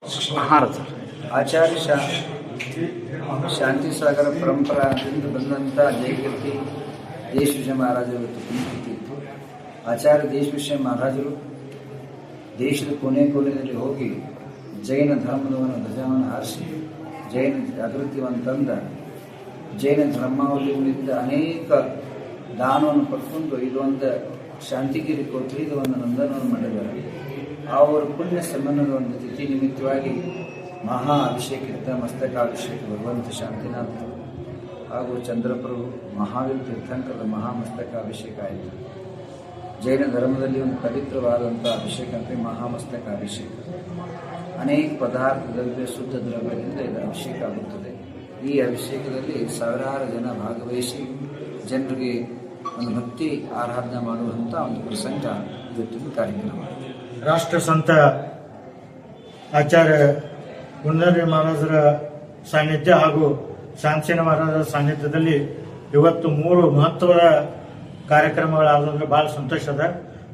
ಭಾರತ ಆಚಾರ್ಯ ಶಾಂತಿ ಸಾಗರ ಪರಂಪರಾದಿಂದ ಬಂದಂಥ ಜಯಕೀರ್ತಿ ದೇಶವಿಷಯ ಮಹಾರಾಜರು ಪುಣ್ಯಕೀರ್ತಿ ಇತ್ತು. ಆಚಾರ್ಯ ದೇಶವಿಷಯ ಮಹಾರಾಜರು ದೇಶದ ಕೊನೆಯಲ್ಲಿ ಹೋಗಿ ಜೈನ ಧರ್ಮದವನ್ನು ಧ್ವಜವನ್ನು ಹಾರಿಸಿ ಜೈನ ಜಾಗೃತಿಯನ್ನು ತಂದ ಜೈನ ಧರ್ಮಾವಲಂಬಿಯಿಂದ ಅನೇಕ ದಾನವನ್ನು ಪಡ್ಕೊಂಡು ಇದೊಂದು ಶಾಂತಿಗಿರಿ ಕೊಟ್ಟು ಇದೊಂದು ನಂದನವನ್ನು ಮಾಡಿದ್ದಾರೆ. ಅವರ ಪುಣ್ಯ ಸಂಬಂಧದ ಒಂದು ತಿಥಿ ನಿಮಿತ್ತವಾಗಿ ಮಹಾ ಅಭಿಷೇಕಿತ ಮಸ್ತಕಾಭಿಷೇಕ ಭಗವಂತ ಶಾಂತಿನಾಥ ಹಾಗೂ ಚಂದ್ರಪ್ರಭು ಮಹಾವೀರ ತೀರ್ಥಂಕರದ ಮಹಾಮಸ್ತಕಾಭಿಷೇಕ ಆಯಿತು. ಜೈನ ಧರ್ಮದಲ್ಲಿ ಒಂದು ಪವಿತ್ರವಾದಂಥ ಅಭಿಷೇಕ ಅಂದರೆ ಮಹಾಮಸ್ತಕಾಭಿಷೇಕ. ಅನೇಕ ಪದಾರ್ಥ ದ್ರವ್ಯ ಶುದ್ಧ ದ್ರವ್ಯದಿಂದ ಇದು ಅಭಿಷೇಕ ಆಗುತ್ತದೆ. ಈ ಅಭಿಷೇಕದಲ್ಲಿ ಸಾವಿರಾರು ಜನ ಭಾಗವಹಿಸಿ ಜನರಿಗೆ ಒಂದು ಭಕ್ತಿ ಆರಾಧನೆ ಮಾಡುವಂಥ ಒಂದು ಪ್ರಸಂಗ ಇವತ್ತಿನ ಕಾರ್ಯಕ್ರಮ. ರಾಷ್ಟ್ರ ಸಂತ ಆಚಾರ್ಯ ಗುಂಡಾರಿ ಮಹಾರಾಜರ ಸಾನ್ನಿಧ್ಯ ಹಾಗೂ ಶಾಂತಿಸೇನ ಮಹಾರಾಜರ ಸಾನ್ನಿಧ್ಯದಲ್ಲಿ ಇವತ್ತು 3 ಮಹತ್ವದ ಕಾರ್ಯಕ್ರಮಗಳಾದ್ರೆ ಬಹಳ ಸಂತೋಷ ಅದ.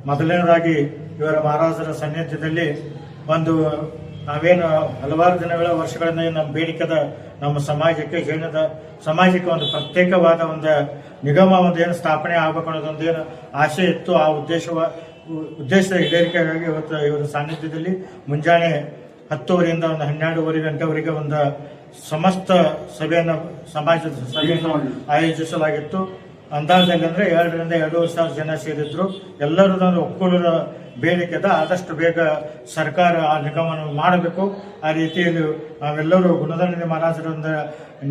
ಮೊದಲನೇದಾಗಿ ಇವರ ಮಹಾರಾಜರ ಸಾನ್ನಿಧ್ಯದಲ್ಲಿ ಒಂದು ನಾವೇನು ಹಲವಾರು ವರ್ಷಗಳಿಂದ ನಮ್ಮ ಬೇಡಿಕೆದ ನಮ್ಮ ಸಮಾಜಕ್ಕೆ ಜೈನದ ಸಮಾಜಕ್ಕೆ ಒಂದು ಪ್ರತ್ಯೇಕವಾದ ಒಂದು ನಿಗಮ ಏನು ಸ್ಥಾಪನೆ ಆಗಬೇಕು ಅನ್ನೋದೊಂದೇನು ಆಸೆ ಇತ್ತು. ಆ ಉದ್ದೇಶದ ಈಡೇರಿಕೆಗಾಗಿ ಇವತ್ತು ಇವರ ಸಾನ್ನಿಧ್ಯದಲ್ಲಿ ಮುಂಜಾನೆ 10 ಒಂದು 12 ಗಂಟೆವರೆಗೆ ಒಂದು ಸಮಸ್ತ ಸಭೆಯನ್ನು ಸಮಾಜದ ಸಭೆಯನ್ನು ಆಯೋಜಿಸಲಾಗಿತ್ತು. ಅಂದಾಜಲ್ಲಿ ಅಂದರೆ 2,000-2,500 ಜನ ಸೇರಿದ್ರು. ಎಲ್ಲರದೊಂದು ಒಕ್ಕೂಲದ ಬೇಡಿಕೆದ ಆದಷ್ಟು ಬೇಗ ಸರ್ಕಾರ ಆ ನಿಗಮವನ್ನು ಮಾಡಬೇಕು. ಆ ರೀತಿಯಲ್ಲಿ ನಾವೆಲ್ಲರೂ ಗುಣದಂಡನೆ ಮಹಾರಾಜರ ಒಂದು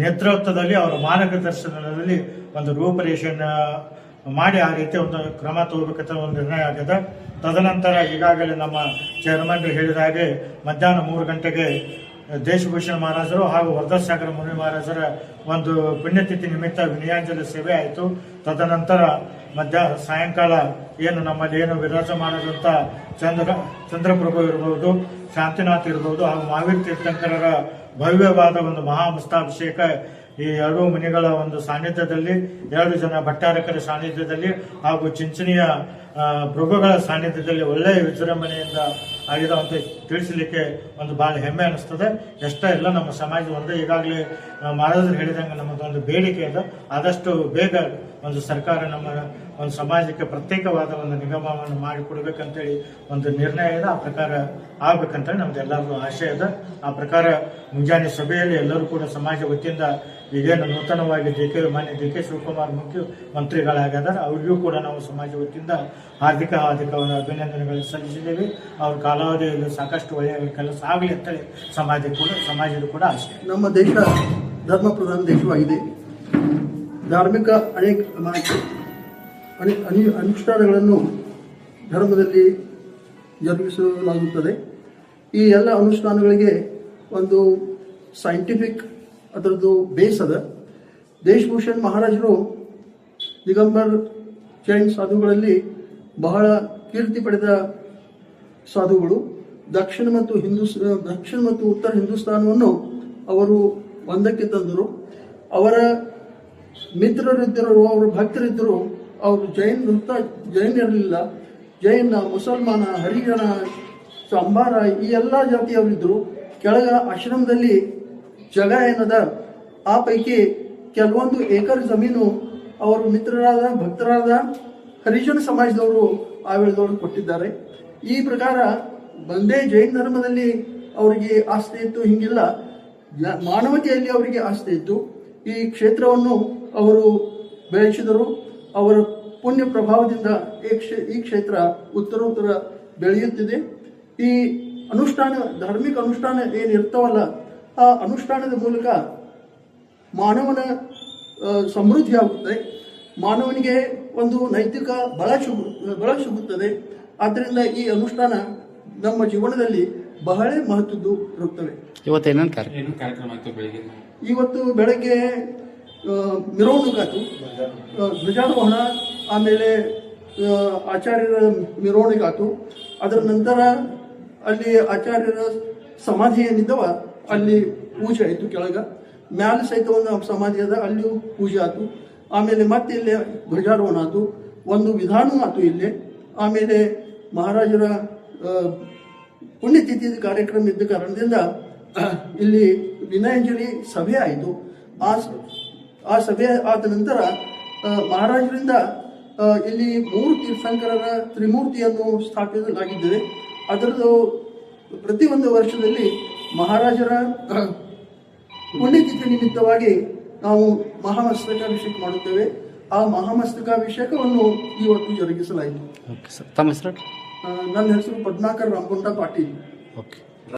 ನೇತೃತ್ವದಲ್ಲಿ ಅವರ ಮಾರ್ಗದರ್ಶನದಲ್ಲಿ ಒಂದು ರೂಪರೇಷೆಯನ್ನು ಮಾಡಿ ಆ ರೀತಿ ಒಂದು ಕ್ರಮ ತಗೋಬೇಕಂತ ಒಂದು ನಿರ್ಣಯ ಆಗಿದೆ. ತದನಂತರ ಈಗಾಗಲೇ ನಮ್ಮ ಚೇರ್ಮನ್ ಹೇಳಿದ ಹಾಗೆ ಮಧ್ಯಾಹ್ನ 3 ಗಂಟೆಗೆ ದೇಶಭೂಷಣ ಮಹಾರಾಜರು ಹಾಗೂ ವರದಸಾಗರ ಮುನಿ ಮಹಾರಾಜರ ಒಂದು ಪುಣ್ಯತಿಥಿ ನಿಮಿತ್ತ ವಿನಯಾಂಜಲಿ ಸೇವೆ ಆಯಿತು. ತದನಂತರ ಸಾಯಂಕಾಲ ನಮ್ಮಲ್ಲಿ ವಿರಾಜಮಾನದಂಥ ಚಂದ್ರಪ್ರಭು ಇರಬಹುದು, ಶಾಂತಿನಾಥ್ ಇರಬಹುದು ಹಾಗೂ ಮಹಾವೀರ ತೀರ್ಥಂಕರರ ಭವ್ಯವಾದ ಒಂದು ಮಹಾಮಸ್ತಾಭಿಷೇಕ ಈ 2 ಮುನಿಗಳ ಒಂದು ಸಾನ್ನಿಧ್ಯದಲ್ಲಿ 2 ಜನ ಭಟ್ಟಾರಕರ ಸಾನ್ನಿಧ್ಯದಲ್ಲಿ ಹಾಗೂ ಚಿಂಚಣಿಯ ಪ್ರಭುಗಳ ಸಾನ್ನಿಧ್ಯದಲ್ಲಿ ಒಳ್ಳೆಯ ವಿಜೃಂಭಣೆಯಿಂದ ಆಗಿದೆ ಅಂತ ತಿಳಿಸಲಿಕ್ಕೆ ಒಂದು ಬಹಳ ಹೆಮ್ಮೆ ಅನಿಸ್ತದೆ. ಎಷ್ಟೇ ಇಲ್ಲ ನಮ್ಮ ಸಮಾಜ ಒಂದೇ ಈಗಾಗಲೇ ಮಹಾರಾಜರು ಹೇಳಿದಂಗೆ ನಮ್ಮದೊಂದು ಬೇಡಿಕೆ ಇದೆ. ಆದಷ್ಟು ಬೇಗ ಒಂದು ಸರ್ಕಾರ ನಮ್ಮ ಒಂದು ಸಮಾಜಕ್ಕೆ ಪ್ರತ್ಯೇಕವಾದ ಒಂದು ನಿಗಮವನ್ನು ಮಾಡಿಕೊಡ್ಬೇಕಂತೇಳಿ ಒಂದು ನಿರ್ಣಯ ಇದೆ. ಆ ಪ್ರಕಾರ ಆಗ್ಬೇಕಂತೇಳಿ ನಮ್ದು ಎಲ್ಲರಿಗೂ ಆಶೆ ಇದೆ. ಆ ಪ್ರಕಾರ ಮುಂಜಾನೆ ಸಭೆಯಲ್ಲಿ ಎಲ್ಲರೂ ಕೂಡ ಸಮಾಜ ವತಿಯಿಂದ ಈಗೇನು ನೂತನವಾಗಿ ಮಾನ್ಯ ಡಿ ಕೆ ಶಿವಕುಮಾರ್ ಮುಖ್ಯಮಂತ್ರಿಗಳಾಗಿದ್ದಾರೆ ಅವರಿಗೂ ಕೂಡ ನಾವು ಸಮಾಜ ವತಿಯಿಂದ ಹಾರ್ದಿಕ ಅಭಿನಂದನೆಗಳನ್ನು ಸಲ್ಲಿಸಿದ್ದೇವೆ. ಅವ್ರ ಕಾಲಾವಧಿಯಲ್ಲಿ ಸಾಕಷ್ಟು ಒಳ್ಳೆಯ ಕೆಲಸ ಆಗಲಿ ಅಂತೇಳಿ ಸಮಾಜದ ಕೂಡ ಆಶೆ. ನಮ್ಮ ದೇಶ ಧರ್ಮ ಪ್ರಧಾನ ದೇಶವಾಗಿದೆ. ಧಾರ್ಮಿಕ ಅನೇಕ ಅನುಷ್ಠಾನಗಳನ್ನು ಧರ್ಮದಲ್ಲಿ ಜರುಗಿಸಲಾಗುತ್ತದೆ. ಈ ಎಲ್ಲ ಅನುಷ್ಠಾನಗಳಿಗೆ ಒಂದು ಸೈಂಟಿಫಿಕ್ ಅದರದ್ದು ಬೇಸ್ ಅದ. ದೇಶಭೂಷಣ್ ಮಹಾರಾಜರು ದಿಗಂಬರ್ ಜೈನ್ ಸಾಧುಗಳಲ್ಲಿ ಬಹಳ ಕೀರ್ತಿ ಪಡೆದ ಸಾಧುಗಳು. ದಕ್ಷಿಣ ಮತ್ತು ಉತ್ತರ ಹಿಂದೂಸ್ತಾನವನ್ನು ಅವರು ಒಂದಕ್ಕೆ ತಂದರು. ಅವರ ಮಿತ್ರರಿದ್ದರು, ಅವರ ಭಕ್ತರಿದ್ದರು. ಅವರು ಜೈನ್ ಇರಲಿಲ್ಲ. ಜೈನ, ಮುಸಲ್ಮಾನ, ಹರಿಜನ, ಅಂಬಾರ ಈ ಎಲ್ಲ ಜಾತಿಯವರಿದ್ದರು. ಕೆಳಗ ಆಶ್ರಮದಲ್ಲಿ ಜಾಗ ಏನದ ಆ ಪೈಕಿ ಕೆಲವೊಂದು ಏಕರ್ ಜಮೀನು ಅವರು ಮಿತ್ರರಾದ ಭಕ್ತರಾದ ಹರಿಜನ ಸಮಾಜದವರು ಆವೇಳದವರು ಕೊಟ್ಟಿದ್ದಾರೆ. ಈ ಪ್ರಕಾರ ಒಂದೇ ಜೈನ ಧರ್ಮದಲ್ಲಿ ಅವರಿಗೆ ಆಸ್ತಿ ಇತ್ತು ಹಿಂಗಿಲ್ಲ, ಮಾನವತೆಯಲ್ಲಿ ಅವರಿಗೆ ಆಸ್ತಿ ಇತ್ತು. ಈ ಕ್ಷೇತ್ರವನ್ನು ಅವರು ಬೆಳೆಸಿದರು. ಅವರ ಪುಣ್ಯ ಪ್ರಭಾವದಿಂದ ಈ ಕ್ಷೇತ್ರ ಉತ್ತರೋತ್ತರ ಬೆಳೆಯುತ್ತಿದೆ. ಈ ಧಾರ್ಮಿಕ ಅನುಷ್ಠಾನ ಏನಿರ್ತಾವಲ್ಲ ಆ ಅನುಷ್ಠಾನದ ಮೂಲಕ ಮಾನವನ ಸಮೃದ್ಧಿ ಆಗುತ್ತದೆ. ಮಾನವನಿಗೆ ಒಂದು ನೈತಿಕ ಬಲ ಸಿಗುತ್ತದೆ. ಆದ್ದರಿಂದ ಈ ಅನುಷ್ಠಾನ ನಮ್ಮ ಜೀವನದಲ್ಲಿ ಬಹಳ ಮಹತ್ವದ್ದು ಇರುತ್ತವೆ. ಇವತ್ತು ಬೆಳಗ್ಗೆ ಮೆರವಣಿಗಾತು, ಧ್ವಜಾರೋಹಣ, ಆಮೇಲೆ ಆಚಾರ್ಯರ ಮೆರವಣಿಗಾತು. ಅದರ ನಂತರ ಅಲ್ಲಿ ಆಚಾರ್ಯರ ಸಮಾಧಿ ಏನಿದ್ದವ ಅಲ್ಲಿ ಪೂಜೆ ಆಯಿತು. ಕೆಳಗ ಮ್ಯಾಲ ಸಹಿತ ಒಂದು ಸಮಾಧಿ ಅದ, ಅಲ್ಲಿಯೂ ಪೂಜೆ ಆಯಿತು. ಆಮೇಲೆ ಮತ್ತೆ ಇಲ್ಲೇ ಧ್ವಜಾರೋಹಣ ಆಯಿತು, ಒಂದು ವಿಧಾನ ಆಯಿತು ಇಲ್ಲೇ. ಆಮೇಲೆ ಮಹಾರಾಜರ ಪುಣ್ಯತಿಥಿ ಕಾರ್ಯಕ್ರಮ ಇದ್ದ ಕಾರಣದಿಂದ ಇಲ್ಲಿ ವಿನಯಾಂಜಲಿ ಸಭೆ ಆಯಿತು. ಆ ಸಭೆ ಆದ ನಂತರ ಮಹಾರಾಜರಿಂದ ಇಲ್ಲಿ 3 ತೀರ್ಥಂಕರರ ತ್ರಿಮೂರ್ತಿಯನ್ನು ಸ್ಥಾಪಿಸಲಾಗಿದ್ದೇವೆ. ಅದರದ್ದು ಪ್ರತಿಯೊಂದು ವರ್ಷದಲ್ಲಿ ಮಹಾರಾಜರ ಪುಣ್ಯತಿಥಿ ನಿಮಿತ್ತವಾಗಿ ನಾವು ಮಹಾಮಸ್ತಕಾಭಿಷೇಕ ಮಾಡುತ್ತೇವೆ. ಆ ಮಹಾಮಸ್ತಕಾಭಿಷೇಕವನ್ನು ಇವತ್ತು ಜರುಗಿಸಲಾಯಿತು. ಓಕೆ ಸರ್, ತಮ್ಮ ಹೆಸರು? ನನ್ನ ಹೆಸರು ಪದ್ಮಾಕರ್ ರಾಮಗೊಂಡ ಪಾಟೀಲ್. ಓಕೆ.